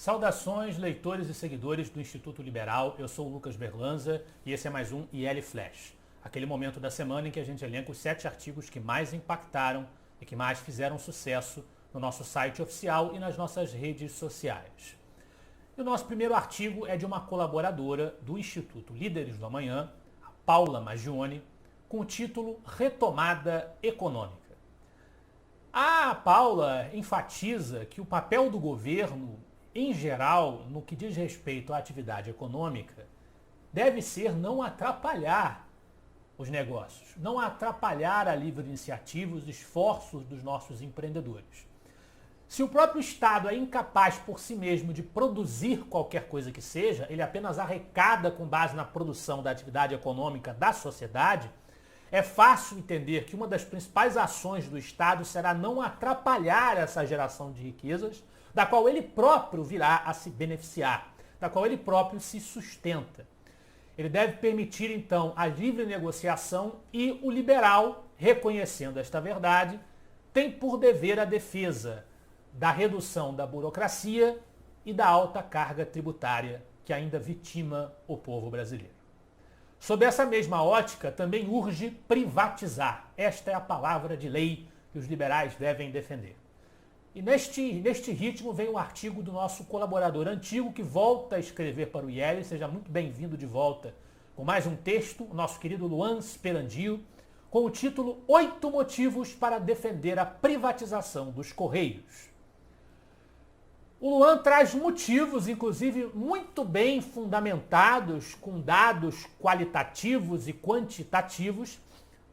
Saudações, leitores e seguidores do Instituto Liberal. Eu sou o Lucas Berlanza e esse é mais um IL Flash. Aquele momento da semana em que a gente elenca os 7 artigos que mais impactaram e que mais fizeram sucesso no nosso site oficial e nas nossas redes sociais. E o nosso primeiro artigo é de uma colaboradora do Instituto Líderes do Amanhã, a Paula Maggioni, com o título Retomada Econômica. A Paula enfatiza que o papel do governo, em geral, no que diz respeito à atividade econômica, deve ser não atrapalhar os negócios, não atrapalhar a livre iniciativa, os esforços dos nossos empreendedores. Se o próprio Estado é incapaz por si mesmo de produzir qualquer coisa que seja, ele apenas arrecada com base na produção da atividade econômica da sociedade, é fácil entender que uma das principais ações do Estado será não atrapalhar essa geração de riquezas, da qual ele próprio virá a se beneficiar, da qual ele próprio se sustenta. Ele deve permitir, então, a livre negociação e o liberal, reconhecendo esta verdade, tem por dever a defesa da redução da burocracia e da alta carga tributária que ainda vitima o povo brasileiro. Sob essa mesma ótica, também urge privatizar. Esta é a palavra de lei que os liberais devem defender. E neste ritmo vem um artigo do nosso colaborador antigo que volta a escrever para o IEL. Seja muito bem-vindo de volta com mais um texto, o nosso querido Luan Sperandio, com o título 8 motivos para defender a privatização dos Correios. O Luan traz motivos, inclusive, muito bem fundamentados, com dados qualitativos e quantitativos,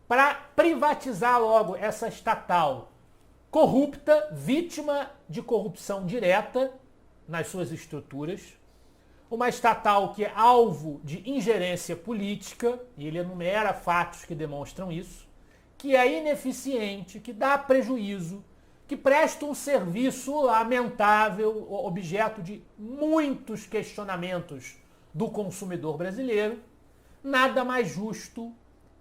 para privatizar logo essa estatal corrupta, vítima de corrupção direta nas suas estruturas, uma estatal que é alvo de ingerência política, e ele enumera fatos que demonstram isso, que é ineficiente, que dá prejuízo, que presta um serviço lamentável, objeto de muitos questionamentos do consumidor brasileiro. Nada mais justo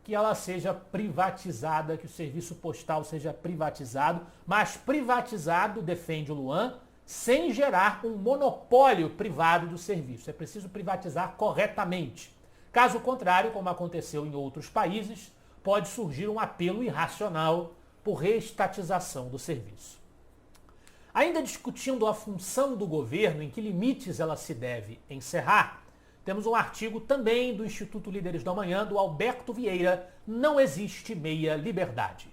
que ela seja privatizada, que o serviço postal seja privatizado, mas privatizado, defende o Luan, sem gerar um monopólio privado do serviço. É preciso privatizar corretamente. Caso contrário, como aconteceu em outros países, pode surgir um apelo irracional por reestatização do serviço. Ainda discutindo a função do governo, em que limites ela se deve encerrar, temos um artigo também do Instituto Líderes do Amanhã, do Alberto Vieira, Não Existe Meia Liberdade.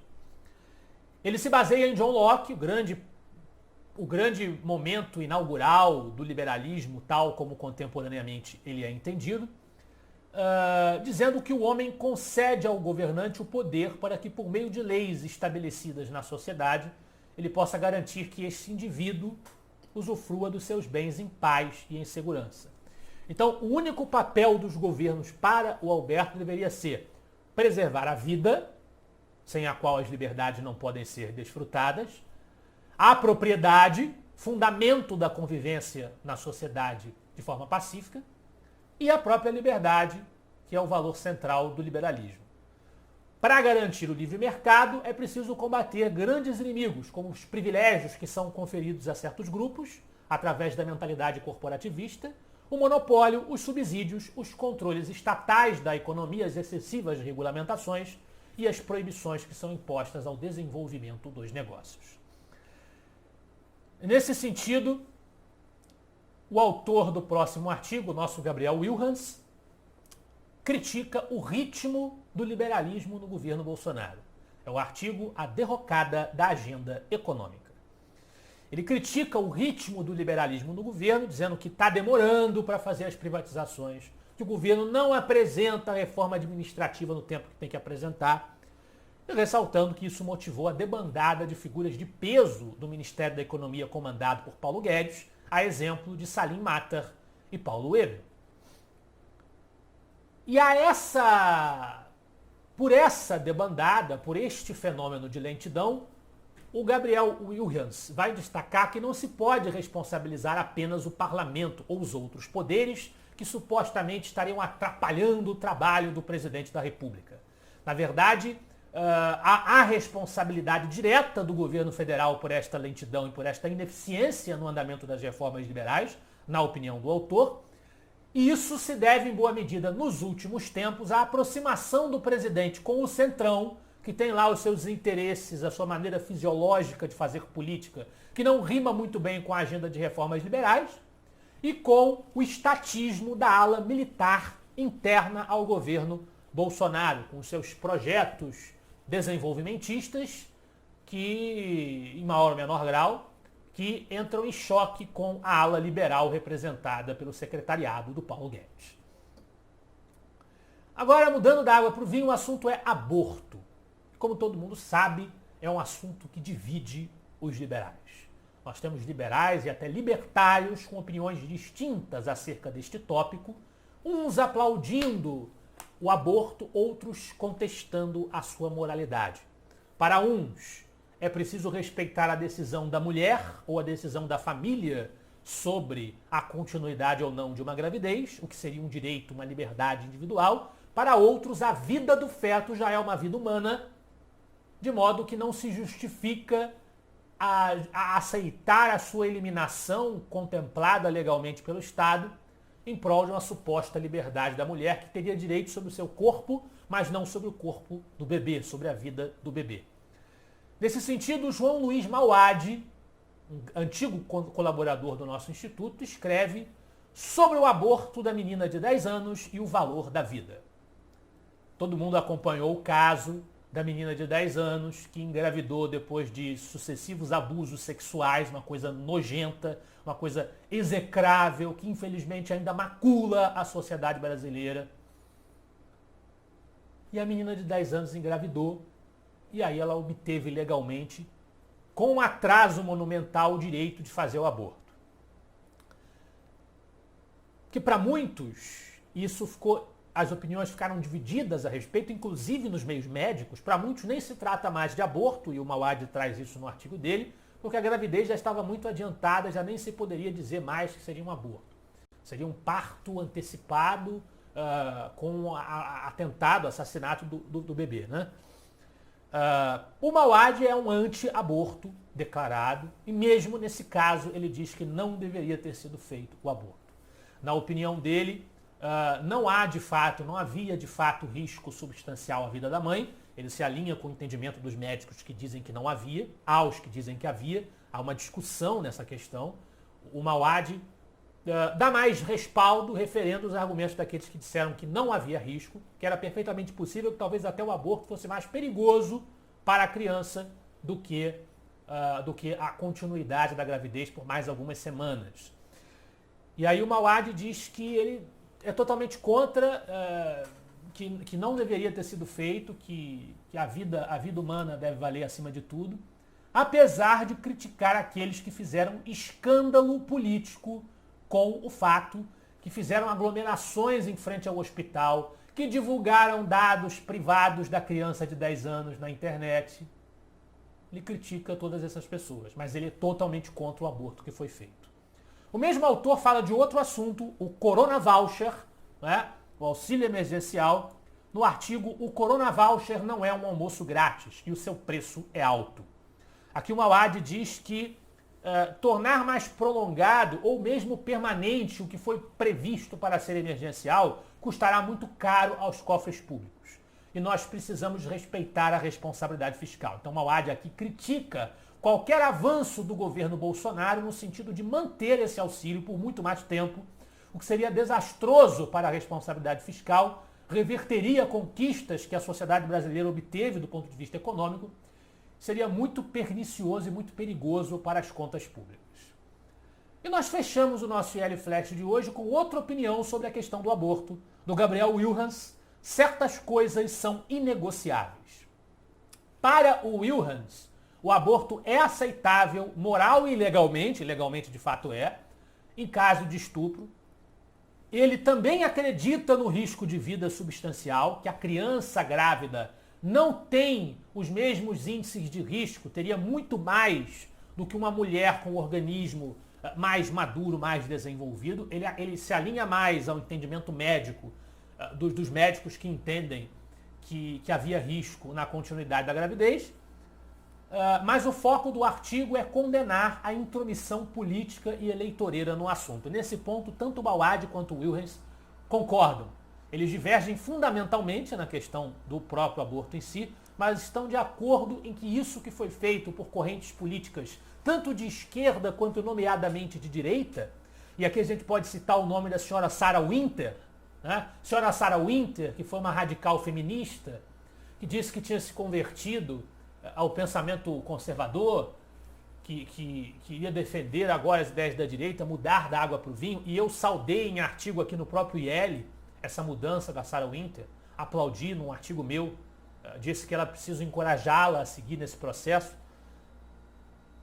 Ele se baseia em John Locke, o grande momento inaugural do liberalismo, tal como contemporaneamente ele é entendido, dizendo que o homem concede ao governante o poder para que, por meio de leis estabelecidas na sociedade, ele possa garantir que este indivíduo usufrua dos seus bens em paz e em segurança. Então, o único papel dos governos para o Alberto deveria ser preservar a vida, sem a qual as liberdades não podem ser desfrutadas, a propriedade, fundamento da convivência na sociedade de forma pacífica, e a própria liberdade, que é o valor central do liberalismo. Para garantir o livre mercado, é preciso combater grandes inimigos, como os privilégios que são conferidos a certos grupos, através da mentalidade corporativista, o monopólio, os subsídios, os controles estatais da economia, as excessivas regulamentações e as proibições que são impostas ao desenvolvimento dos negócios. Nesse sentido, o autor do próximo artigo, nosso Gabriel Wilhans, critica o ritmo do liberalismo no governo Bolsonaro. É o artigo A Derrocada da Agenda Econômica. Ele critica o ritmo do liberalismo no governo, dizendo que está demorando para fazer as privatizações, que o governo não apresenta a reforma administrativa no tempo que tem que apresentar, e ressaltando que isso motivou a debandada de figuras de peso do Ministério da Economia comandado por Paulo Guedes, a exemplo de Salim Matar e Paulo Weber. E por essa debandada, por este fenômeno de lentidão, o Gabriel Wilhans vai destacar que não se pode responsabilizar apenas o parlamento ou os outros poderes que supostamente estariam atrapalhando o trabalho do presidente da República. Na verdade, a responsabilidade direta do governo federal por esta lentidão e por esta ineficiência no andamento das reformas liberais na opinião do autor. E isso se deve, em boa medida, nos últimos tempos, à aproximação do presidente com o Centrão, que tem lá os seus interesses, a sua maneira fisiológica de fazer política, que não rima muito bem com a agenda de reformas liberais, e com o estatismo da ala militar interna ao governo Bolsonaro, com seus projetos desenvolvimentistas que, em maior ou menor grau, que entram em choque com a ala liberal representada pelo secretariado do Paulo Guedes. Agora, mudando da água para o vinho, o assunto é aborto. Como todo mundo sabe, é um assunto que divide os liberais. Nós temos liberais e até libertários com opiniões distintas acerca deste tópico, uns aplaudindo o aborto, outros contestando a sua moralidade. Para uns, é preciso respeitar a decisão da mulher ou a decisão da família sobre a continuidade ou não de uma gravidez, o que seria um direito, uma liberdade individual. Para outros, a vida do feto já é uma vida humana, de modo que não se justifica a aceitar a sua eliminação contemplada legalmente pelo Estado em prol de uma suposta liberdade da mulher que teria direito sobre o seu corpo, mas não sobre o corpo do bebê, sobre a vida do bebê. Nesse sentido, João Luiz Mauad, um antigo colaborador do nosso instituto, escreve sobre o aborto da menina de 10 anos e o valor da vida. Todo mundo acompanhou o caso da menina de 10 anos que engravidou depois de sucessivos abusos sexuais, uma coisa nojenta, uma coisa execrável, que infelizmente ainda macula a sociedade brasileira. E a menina de 10 anos engravidou, e aí ela obteve legalmente, com um atraso monumental, o direito de fazer o aborto. Que para muitos, isso ficou, as opiniões ficaram divididas a respeito, inclusive nos meios médicos. Para muitos nem se trata mais de aborto, e o Mauad traz isso no artigo dele, porque a gravidez já estava muito adiantada, já nem se poderia dizer mais que seria um aborto. Seria um parto antecipado com atentado, assassinato do bebê, né? O Mauad é um anti-aborto declarado, e mesmo nesse caso ele diz que não deveria ter sido feito o aborto. Na opinião dele, não havia de fato risco substancial à vida da mãe. Ele se alinha com o entendimento dos médicos que dizem que não havia, aos que dizem que havia. Há uma discussão nessa questão. O Mauad dá mais respaldo referendo os argumentos daqueles que disseram que não havia risco, que era perfeitamente possível, que talvez até o aborto fosse mais perigoso para a criança do que a continuidade da gravidez por mais algumas semanas. E aí o Mauad diz que ele é totalmente contra, que não deveria ter sido feito, que a vida humana deve valer acima de tudo, apesar de criticar aqueles que fizeram escândalo político com o fato, que fizeram aglomerações em frente ao hospital, que divulgaram dados privados da criança de 10 anos na internet. Ele critica todas essas pessoas, mas ele é totalmente contra o aborto que foi feito. O mesmo autor fala de outro assunto, o Corona Voucher, né, o auxílio emergencial, no artigo O Corona Voucher não é um almoço grátis e o seu preço é alto. Aqui o Mauad diz que tornar mais prolongado ou mesmo permanente o que foi previsto para ser emergencial custará muito caro aos cofres públicos. E nós precisamos respeitar a responsabilidade fiscal. Então o Mauad aqui critica qualquer avanço do governo Bolsonaro no sentido de manter esse auxílio por muito mais tempo, o que seria desastroso para a responsabilidade fiscal, reverteria conquistas que a sociedade brasileira obteve do ponto de vista econômico, seria muito pernicioso e muito perigoso para as contas públicas. E nós fechamos o nosso IL Flash de hoje com outra opinião sobre a questão do aborto, do Gabriel Wilhans. Certas coisas são inegociáveis. Para o Wilhans, o aborto é aceitável moral e legalmente de fato é, em caso de estupro. Ele também acredita no risco de vida substancial, que a criança grávida não tem os mesmos índices de risco, teria muito mais do que uma mulher com o organismo mais maduro, mais desenvolvido. Ele se alinha mais ao entendimento médico, dos médicos que entendem que havia risco na continuidade da gravidez. mas o foco do artigo é condenar a intromissão política e eleitoreira no assunto. Nesse ponto, tanto o Bauad quanto o Wilhelms concordam. Eles divergem fundamentalmente na questão do próprio aborto em si, mas estão de acordo em que isso que foi feito por correntes políticas, tanto de esquerda quanto nomeadamente de direita, e aqui a gente pode citar o nome da senhora Sarah Winter, né? Senhora Sarah Winter, que foi uma radical feminista, que disse que tinha se convertido ao pensamento conservador, que ia defender agora as ideias da direita, mudar da água para o vinho, e eu saudei em artigo aqui no próprio IL essa mudança da Sarah Winter, aplaudi num artigo meu, disse que era preciso encorajá-la a seguir nesse processo.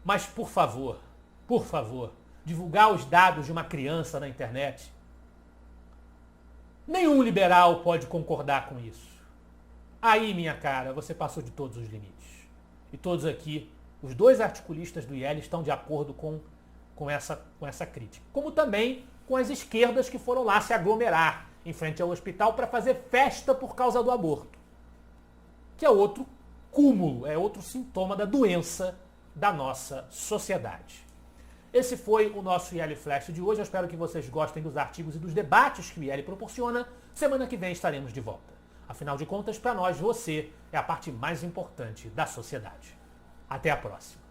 Mas, por favor, divulgar os dados de uma criança na internet, nenhum liberal pode concordar com isso. Aí, minha cara, você passou de todos os limites. E todos aqui, os dois articulistas do IL estão de acordo com essa crítica. Como também com as esquerdas que foram lá se aglomerar em frente ao hospital para fazer festa por causa do aborto. Que é outro cúmulo, é outro sintoma da doença da nossa sociedade. Esse foi o nosso IL Flash de hoje. Eu espero que vocês gostem dos artigos e dos debates que o IL proporciona. Semana que vem estaremos de volta. Afinal de contas, para nós, você é a parte mais importante da sociedade. Até a próxima.